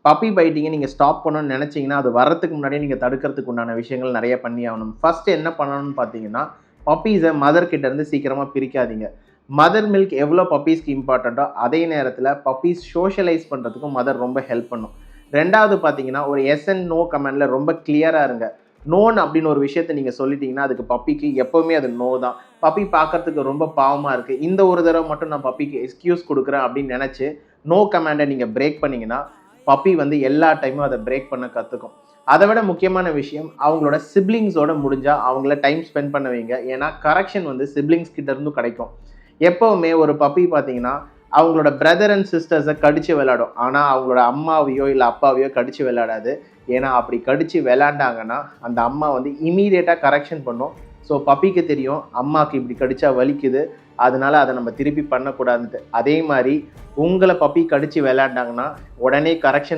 Puppy பைட்டிங்கை நீங்கள் stop பண்ணணும்னு நினச்சிங்கன்னா அது வரத்துக்கு முன்னாடியே நீங்கள் தடுக்கிறதுக்கு உண்டான விஷயங்கள் நிறைய பண்ணி ஆகணும். ஃபஸ்ட்டு என்ன பண்ணணும்னு பார்த்தீங்கன்னா, பப்பீஸை மதர்கிட்டேருந்து சீக்கிரமாக பிரிக்காதீங்க. மதர் மில்க் எவ்வளோ பப்பீஸ்க்கு இம்பார்ட்டண்ட்டோ அதே நேரத்தில் பப்பீஸ் சோஷியலைஸ் பண்ணுறதுக்கும் மதர் ரொம்ப ஹெல்ப் பண்ணும். ரெண்டாவது பார்த்தீங்கன்னா, ஒரு எஸ் அண்ட் நோ கமெண்டில் ரொம்ப கிளியராக இருங்க. நோன் அப்படின்னு ஒரு விஷயத்தை நீங்கள் சொல்லிட்டீங்கன்னா அதுக்கு பப்பிக்கு எப்போவுமே அது நோ தான். பப்பி பார்க்கறதுக்கு ரொம்ப பாவமாக இருக்குது, இந்த ஒரு தடவை மட்டும் நான் பப்பிக்கு எக்ஸ்கியூஸ் கொடுக்குறேன் அப்படின்னு நினச்சி நோ கமெண்டை நீங்கள் பிரேக் பண்ணிங்கன்னா பப்பி வந்து எல்லா டைமும் அதை பிரேக் பண்ண கற்றுக்கும். அதை விட முக்கியமான விஷயம், அவங்களோட சிப்ளிங்ஸோட முடிஞ்சால் அவங்கள டைம் ஸ்பெண்ட் பண்ண வைங்க. ஏன்னா கரெக்ஷன் வந்து சிப்ளிங்ஸ் கிட்ட இருந்தும் கிடைக்கும். எப்போவுமே ஒரு பப்பி பார்த்தீங்கன்னா அவங்களோட பிரதர் அண்ட் சிஸ்டர்ஸை கடித்து விளையாடும், ஆனால் அவங்களோட அம்மாவையோ இல்லை அப்பாவையோ கடித்து விளையாடாது. ஏன்னா அப்படி கடித்து விளையாண்டாங்கன்னா அந்த அம்மா வந்து இமீடியட்டாக கரெக்ஷன் பண்ணும். ஸோ பப்பிக்கு தெரியும் அம்மாவுக்கு இப்படி கடிச்சா வலிக்குது, அதனால அதை நம்ம திருப்பி பண்ணக்கூடாதுன்ட்டு. அதே மாதிரி உங்களை பப்பி கடித்து விளையாண்டாங்கன்னா உடனே கரெக்ஷன்